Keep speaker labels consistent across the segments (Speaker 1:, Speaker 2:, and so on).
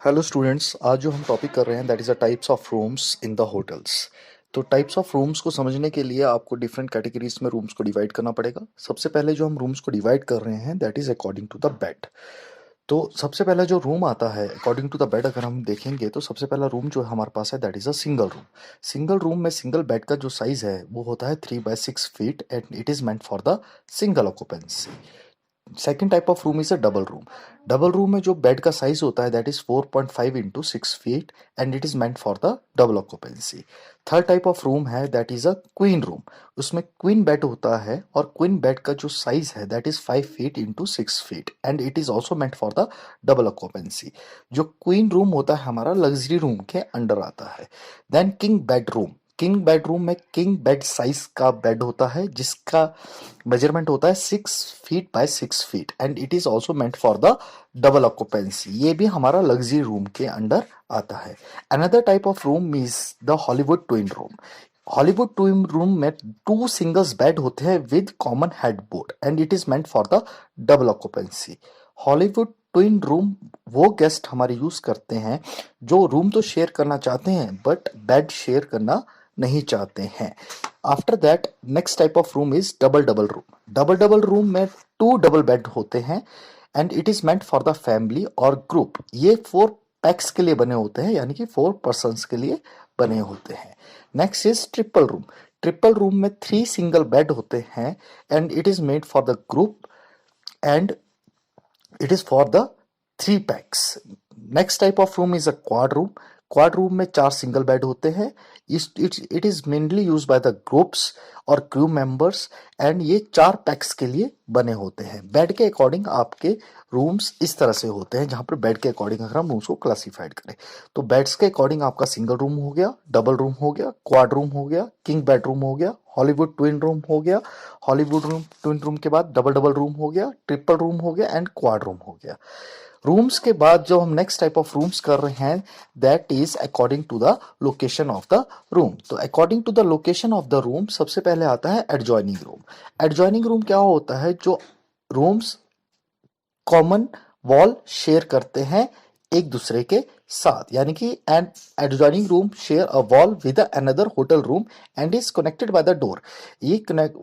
Speaker 1: Hello students, आज जो हम टॉपिक कर रहे हैं that is a types of rooms in the hotels. तो टाइप्स ऑफ रूम्स को समझने के लिए आपको डिफरेंट कैटेगरीज में रूम्स को डिवाइड करना पड़ेगा। सबसे पहले जो हम रूम्स को डिवाइड कर रहे हैं that is according to the bed. तो सबसे पहला जो रूम आता है अकॉर्डिंग टू द बेड, अगर हम देखेंगे तो सबसे पहला रूम जो हमारे पास है that is a single room. Single room में सिंगल बेड का जो साइज़ है वो होता है 3 by 6 feet and it is meant for the single occupancy. Second type of room is a double room. Double room में जो बेड का साइज होता है that is 4.5 into 6 feet and it is meant for the double occupancy. Third type of room है that is a queen room. उसमें queen bed होता है और क्वीन बेड का जो साइज है that is 5 feet into 6 feet and it is also meant for the double occupancy. जो queen room होता है हमारा लग्जरी रूम के अंडर आता है। Then king bedroom. King bedroom में किंग बेड साइज का बेड होता है जिसका मेजरमेंट होता है 6 feet by 6 feet and it is also meant for the double occupancy. ये भी हमारा लग्जरी रूम के अंडर आता है। Another type of room is the Hollywood twin room. Hollywood twin room में टू सिंगल्स बेड होते हैं with common headboard and it is meant for the double occupancy. Hollywood twin room वो guest हमारे use करते हैं जो room तो share करना चाहते हैं बट बेड शेयर करना नहीं चाहते हैं। After that next type of room is double double room. Double double room में टू डबल बेड होते हैं and it is meant for the family और ग्रुप। ये 4 पैक्स के लिए बने होते हैं, यानी कि 4 पर्सन्स के लिए बने होते हैं। Next is triple room. Triple room में 3 सिंगल बेड होते हैं and it is made for the group and it is for the 3 PACS. Next type of room is a quad room. Quad room में 4 single bed होते हैं। It is mainly use by the groups और crew members and ये 4 PACS के लिए बने होते हैं। बेड के अकॉर्डिंग आपके रूम्स इस तरह से होते हैं, जहां पर बेड के अकॉर्डिंग अगर हम रूम्स को क्लासिफाइड करें तो बेड्स के अकॉर्डिंग आपका सिंगल रूम हो गया, डबल रूम हो गया, क्वाड रूम हो गया, किंग बेडरूम हो गया, हॉलीवुड ट्विन रूम हो गया, हॉलीवुड रूम ट्विन रूम के बाद डबल डबल रूम हो गया, ट्रिपल रूम हो गया एंड क्वाड रूम हो गया। रूम्स के बाद जो हम नेक्स्ट टाइप ऑफ रूम्स कर रहे हैं that is according to the location of the room. तो according to the location of the room सबसे पहले आता है एडजॉइनिंग रूम। एडजॉइनिंग रूम क्या होता है? जो रूम्स कॉमन वॉल शेयर करते हैं एक दूसरे के साथ, यानी कि and adjoining room share a wall with another hotel room and is connected by the door. ये कनेक्ट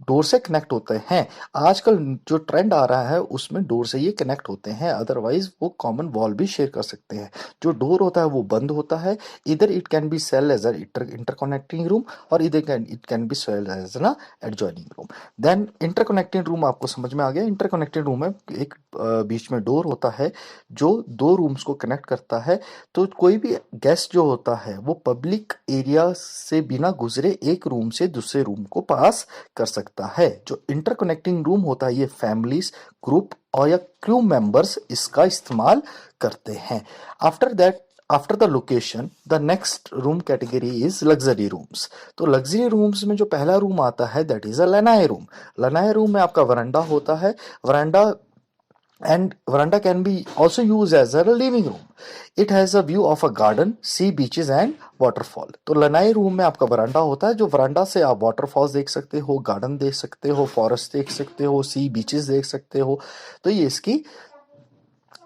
Speaker 1: डोर से कनेक्ट होते हैं। आजकल जो ट्रेंड आ रहा है उसमें डोर से ये कनेक्ट होते हैं, अदरवाइज वो कॉमन वॉल भी शेयर कर सकते हैं। जो डोर होता है वो बंद होता है। इधर it can be sell as a interconnecting room और इधर it can be sell as an adjoining room. Then interconnecting room आपको समझ में आ गया। इंटरकनेक्टिंग रूम में एक बीच में डोर होता है जो दो रूम्स को कनेक्ट करता है। तो कोई भी गेस्ट जो होता है वो पब्लिक एरिया से बिना गुजरे एक रूम से दूसरे रूम को पास कर सकता है। जो इंटरकनेक्टिंग रूम होता है ये फैमिलीज, ग्रुप और या क्रू मेंबर्स इसका इस्तेमाल करते हैं। After that after the location the next room category is luxury rooms. तो लग्जरी रूम्स में जो पहला रूम आता है that is a lanai room. Lanai room में आपका वरांडा होता है। वरांडा and veranda can be also used as a living room. It has a view of a garden, sea, beaches and waterfall. तो लनाई रूम में आपका वरांडा होता है। जो वरांडा से आप वाटरफॉल्स देख सकते हो, गार्डन देख सकते हो, फॉरेस्ट देख सकते हो, सी बीचेस देख सकते हो। तो ये इसकी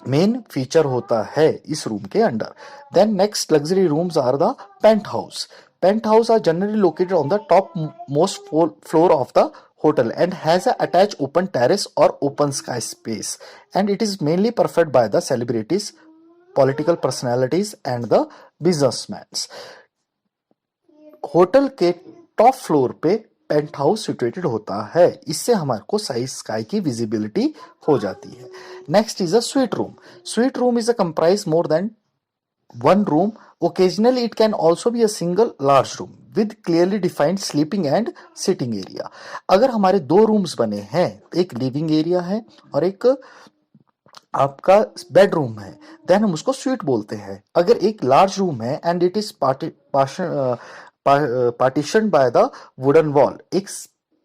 Speaker 1: मेन फीचर होता है इस रूम के under. Then next luxury rooms are the penthouse. Penthouse are generally located on the top most floor of the hotel and has a attached open terrace or open sky space, and it is mainly preferred by the celebrities, political personalities and the businessmen. Hotel के top floor पे paint house situated होता है। इससे हमारे को Sai sky की visibility हो जाती है। Next is a suite room. Suite room is a comprise more than one room. Occasionally, it can also be a single large room with clearly defined sleeping and sitting area. अगर हमारे दो rooms बने हैं, एक living area है और एक आपका बेडरूम है, देन हम उसको स्वीट बोलते हैं। अगर एक लार्ज रूम है and it is partition by the wooden wall, एक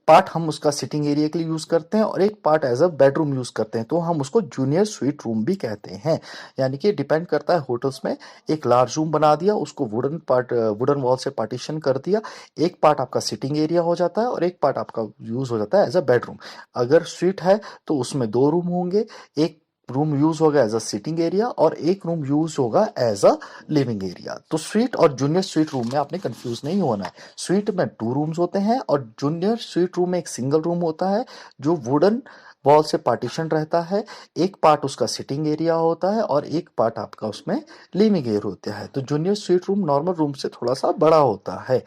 Speaker 1: पार्ट हम उसका सिटिंग एरिया के लिए यूज करते हैं और एक part as a bedroom use करते हैं, तो हम उसको जूनियर स्वीट रूम भी कहते हैं। यानी कि डिपेंड करता है होटल्स में। एक लार्ज रूम बना दिया, उसको वुडन वॉल से पार्टीशन कर दिया, एक पार्ट आपका सिटिंग एरिया हो जाता है और एक पार्ट आपका यूज हो जाता है एज अ बेडरूम। अगर स्वीट है तो उसमें दो रूम होंगे, एक रूम यूज होगा एज अ सिटिंग एरिया और एक रूम यूज होगा एज अ लिविंग एरिया। तो स्वीट और जूनियर स्वीट रूम में आपने कंफ्यूज नहीं होना है। स्वीट में 2 रूम्स होते हैं और जूनियर स्वीट रूम में एक सिंगल रूम होता है जो वुडन वॉल से पार्टीशन रहता है। एक पार्ट उसका सिटिंग एरिया होता है और एक पार्ट आपका उसमें लिविंग एरिया होता है। तो junior suite room normal room से थोड़ा सा बड़ा होता है।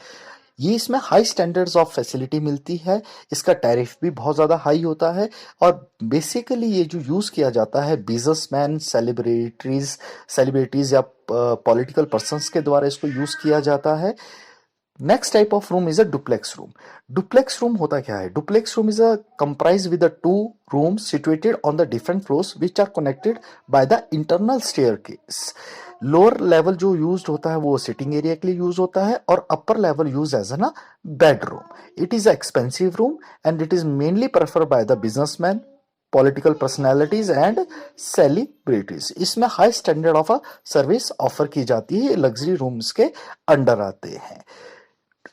Speaker 1: ये इसमें हाई स्टैंडर्ड्स ऑफ फैसिलिटी मिलती है। इसका टैरिफ भी बहुत ज़्यादा हाई होता है और बेसिकली ये जो यूज़ किया जाता है बिजनेसमैन, सेलिब्रिटीज या पॉलिटिकल पर्सन्स के द्वारा इसको यूज़ किया जाता है। Next type of room is a duplex room. Duplex room होता क्या है? Duplex room is a comprise with 2 rooms situated on the different floors which are connected by the internal staircase. Lower level जो use होता है वो sitting area के लिए use होता है और upper level use as an bedroom. It is a expensive room and it is mainly prefer by the businessman, political personalities and celebrities. इसमें high standard of a service offer की जाती है। Luxury rooms के under आते हैं।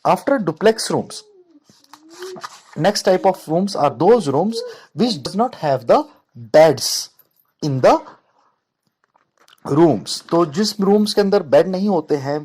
Speaker 1: After duplex rooms, next type of rooms are those rooms which does not have the beds in the rooms. तो जिस rooms के अंदर बेड नहीं होते हैं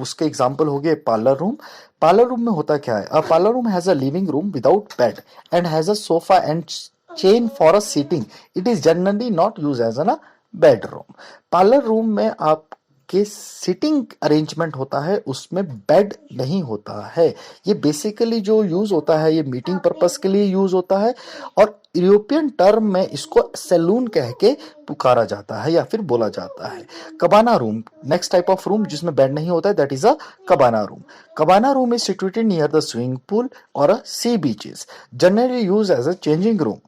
Speaker 1: उसके एग्जांपल हो गए पार्लर रूम। पार्लर रूम में होता क्या है? A parlour room has a living room without bed and has a sofa and chain for a seating. It is generally not use as an bedroom. Parlour room में आपके sitting arrangement होता है, उसमें bed नहीं होता है। ये basically जो यूज होता है ये मीटिंग पर्पस के लिए यूज होता है और यूरोपियन टर्म में इसको सैलून कह के पुकारा जाता है या फिर बोला जाता है। Cabana room, next type of room जिसमें बेड नहीं होता है, that is a cabana room. Cabana room is situated near the swimming pool और a sea beaches, generally use as a changing room,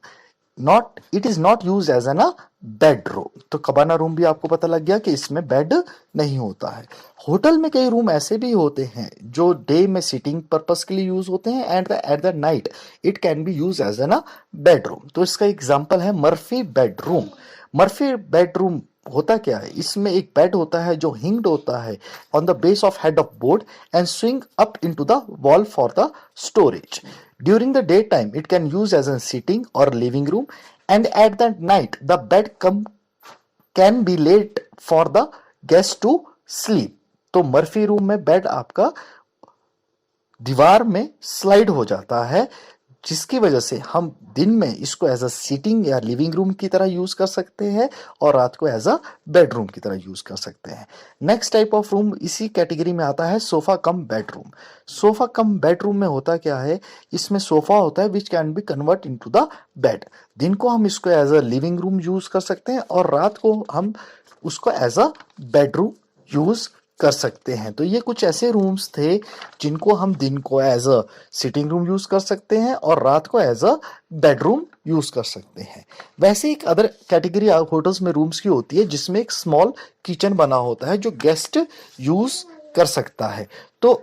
Speaker 1: not it is not use as an a bedroom. तो cabana room भी आपको पता लग गया कि इसमें bed नहीं होता है। होटल में कई रूम ऐसे भी होते हैं जो डे में सिटिंग पर्पस के लिए यूज होते हैं and at the night it can be use as an a bedroom. तो इसका एग्जांपल है मर्फी बेडरूम। मर्फी बेडरूम होता क्या है? इसमें एक बेड होता है जो हिंग्ड होता है on the base of head of board and swing up into the wall for the storage. During the daytime, it can use as a sitting or living room, and at the night, the bed can be laid for the guest to sleep. तो Murphy room में bed आपका दीवार में slide हो जाता है जिसकी वजह से हम दिन में इसको एज अ सीटिंग या लिविंग रूम की तरह यूज कर सकते हैं और रात को एज अ बेडरूम की तरह यूज कर सकते हैं। नेक्स्ट टाइप ऑफ रूम इसी कैटेगरी में आता है sofa cum bedroom. Sofa cum bedroom में होता क्या है? इसमें सोफा होता है which can be convert into the bed. दिन को हम इसको as a living room use कर सकते हैं और रात को हम उसको एज अ बेडरूम यूज कर सकते हैं। तो ये कुछ ऐसे रूम्स थे जिनको हम दिन को as a sitting room use कर सकते हैं और रात को एज अ बेडरूम यूज कर सकते हैं। वैसे एक अदर कैटेगरी होटल्स में रूम्स की होती है जिसमें एक स्मॉल किचन बना होता है जो गेस्ट यूज कर सकता है। तो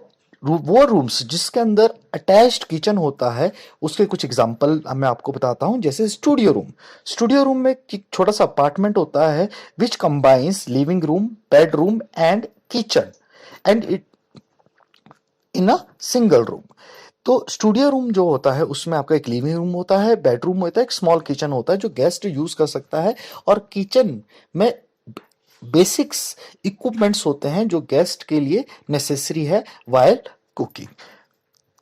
Speaker 1: वो रूम्स जिसके अंदर अटैच्ड किचन होता है उसके कुछ एग्जांपल मैं आपको बताता हूं। जैसे स्टूडियो रूम। स्टूडियो रूम में एक छोटा सा अपार्टमेंट होता है which combines living room, bedroom and kitchen and it in a single room. तो स्टूडियो रूम जो होता है उसमें आपका एक लिविंग रूम होता है, बेडरूम होता है, एक स्मॉल किचन होता है जो गेस्ट यूज कर सकता है और किचन में बेसिक्स इक्विपमेंट्स होते हैं जो गेस्ट के लिए नेसेसरी है while cooking.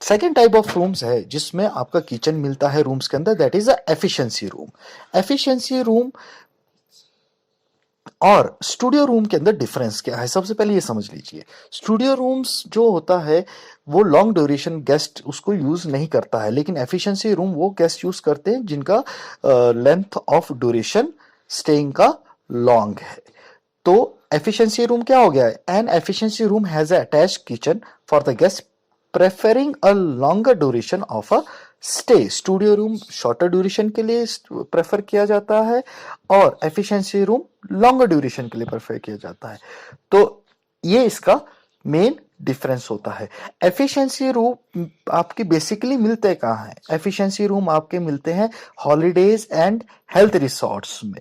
Speaker 1: Second type of rooms है जिसमें आपका किचन मिलता है रूम्स के अंदर, that is a efficiency room. Efficiency room और स्टूडियो रूम के अंदर डिफरेंस क्या है? सबसे पहले ये समझ लीजिए। स्टूडियो रूम्स जो होता है वो लॉन्ग ड्यूरेशन गेस्ट उसको यूज नहीं करता है, लेकिन एफिशिएंसी रूम वो गेस्ट यूज करते हैं जिनका लेंथ ऑफ ड्यूरेशन स्टेइंग का लॉन्ग है। तो एफिशिएंसी रूम क्या हो गया है? An efficiency room has a attached kitchen for the guest preferring a longer duration of a stay. Studio room shorter duration के लिए प्रेफर किया जाता है और एफिशिएंसी रूम लॉन्गर ड्यूरेशन के लिए प्रेफर किया जाता है। तो ये इसका मेन डिफरेंस होता है। एफिशिएंसी रूम आपके बेसिकली मिलते कहाँ हैं? एफिशिएंसी रूम आपके मिलते हैं हॉलीडेज एंड हेल्थ रिसोर्ट्स में।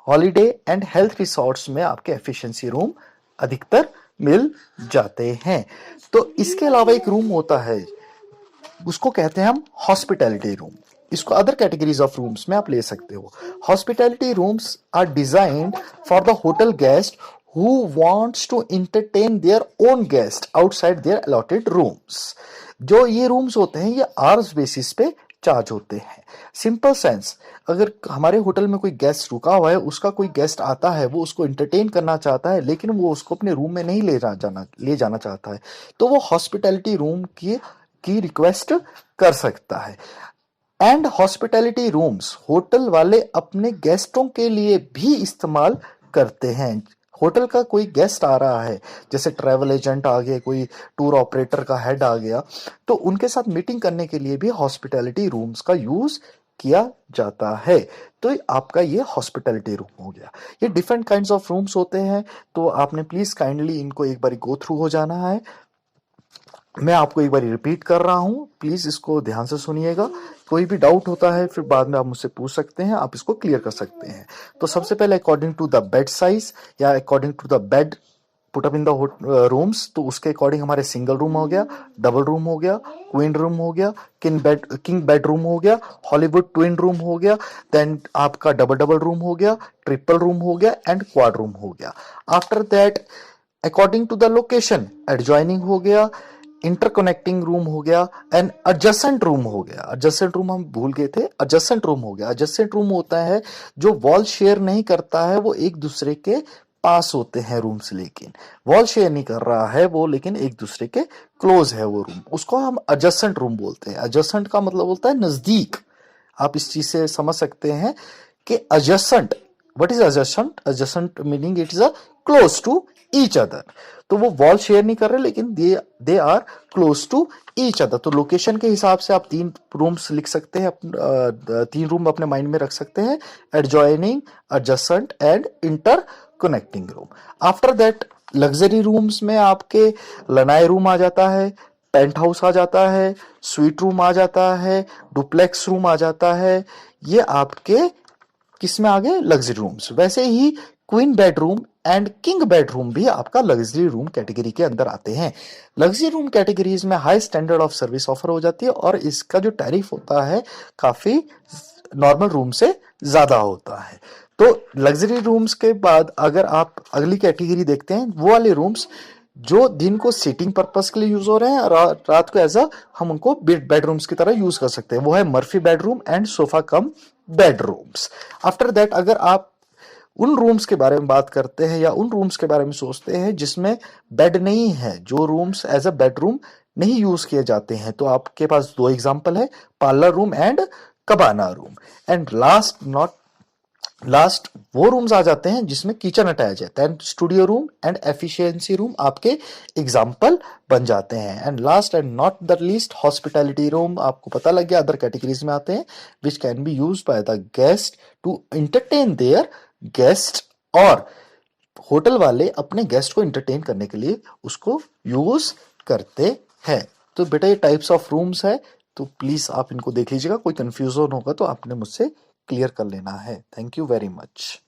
Speaker 1: हॉलीडे एंड हेल्थ रिसोर्ट्स में आपके एफिशिएंसी रूम अधिकतर मिल जाते हैं। तो इसके अलावा एक रूम होता है उसको कहते हैं हम हॉस्पिटैलिटी रूम। इसको अदर कैटेगरीज ऑफ रूम्स में आप ले सकते हो। Hospitality rooms are designed for the hotel guest who wants to entertain their own guest outside their allotted rooms। जो ये रूम्स होते हैं ये आवर्स बेसिस पे चार्ज होते हैं। सिंपल सेंस, अगर हमारे होटल में कोई गेस्ट रुका हुआ है, उसका कोई गेस्ट आता है, वो उसको एंटरटेन करना चाहता है लेकिन वो उसको अपने रूम में नहीं ले जाना चाहता है, तो वो हॉस्पिटैलिटी रूम की रिक्वेस्ट कर सकता है। एंड हॉस्पिटैलिटी रूम्स होटल वाले अपने गेस्टों के लिए भी इस्तेमाल करते हैं। होटल का कोई गेस्ट आ रहा है, जैसे ट्रैवल एजेंट आ गए, कोई टूर ऑपरेटर का हेड आ गया, तो उनके साथ मीटिंग करने के लिए भी हॉस्पिटैलिटी रूम्स का यूज किया जाता है। तो आपका ये हॉस्पिटैलिटी रूम हो गया। ये डिफरेंट काइंड्स ऑफ रूम्स होते हैं, तो आपने प्लीज काइंडली इनको एक बार गो थ्रू हो जाना है। मैं आपको एक बार रिपीट कर रहा हूं, प्लीज इसको ध्यान से सुनिएगा। कोई भी डाउट होता है फिर बाद में आप मुझसे पूछ सकते हैं, आप इसको क्लियर कर सकते हैं। तो सबसे पहले according to the bed size या according to the bed put up in the rooms, तो उसके अकॉर्डिंग हमारे सिंगल रूम हो गया, डबल रूम हो गया, क्वीन रूम हो गया, किंग बेड रूम हो गया, हॉलीवुड ट्विन रूम हो गया, देन आपका डबल डबल रूम हो गया, ट्रिपल रूम हो गया एंड क्वाड रूम हो गया। After that according to the location adjoining हो गया, इंटरकनेक्टिंग रूम हो गया एंड एडजेसेंट रूम हो गया। एडजेसेंट रूम हम भूल गए थे, एडजेसेंट रूम हो गया। एडजेसेंट रूम होता है जो वॉल शेयर नहीं करता है, वो एक दूसरे के पास होते हैं रूम्स, लेकिन वॉल शेयर नहीं कर रहा है वो, लेकिन एक दूसरे के क्लोज है वो रूम, उसको हम एडजेसेंट रूम बोलते हैं। एडजेसेंट का मतलब होता है नजदीक। आप इस चीज से समझ सकते हैं कि adjacent, what is adjacent? Adjacent meaning it is a close to each other. तो वो वॉल शेयर नहीं कर रहे लेकिन they are close to each other. तो लोकेशन के हिसाब से आप 3 रूम्स लिख सकते हैं, 3 रूम अपने माइंड में रख सकते हैं, adjoining, adjacent and inter connecting room. After that luxury rooms में आपके लनाई रूम आ जाता है, पेंट हाउस आ जाता है, स्वीट रूम आ जाता है, डुप्लेक्स रूम आ जाता है। ये आपके किस में आ गए? Luxury rooms. वैसे ही queen bedroom and king bedroom भी आपका लग्जरी रूम कैटेगरी के अंदर आते हैं। लग्जरी रूम कैटेगरीज में high standard of service offer हो जाती है और इसका जो टैरिफ होता है काफी नॉर्मल रूम से ज्यादा होता है। तो लग्जरी रूम्स के बाद अगर आप अगली कैटेगरी देखते हैं, वो वाले रूम्स जो दिन को सीटिंग पर्पस के लिए यूज हो रहे हैं, रात को एज अ हम उनको बेडरूम्स की तरह यूज कर सकते हैं, वो है Murphy bedroom and sofa cum bedrooms. After that अगर आप उन रूम्स के बारे में बात करते हैं या उन रूम्स के बारे में सोचते हैं जिसमें बेड नहीं है, जो रूम्स एज अ बेडरूम नहीं यूज किए जाते हैं, तो आपके पास 2 एग्जांपल है, parlour room and cabana room. And last वो रूम्स आ जाते हैं जिसमें किचन अटैच है, then studio room and efficiency room आपके एग्जांपल बन जाते हैं। And last and not the least hospitality room, आपको पता लग गया अदर कैटेगरीज में आते हैं, which can be used by the guest to entertain there guest, और होटल वाले अपने गेस्ट को एंटरटेन करने के लिए उसको यूज करते हैं। तो बेटा ये टाइप्स ऑफ रूम्स है, तो प्लीज आप इनको देख लीजिएगा, कोई कंफ्यूजन होगा तो आपने मुझसे क्लियर कर लेना है। Thank you very much.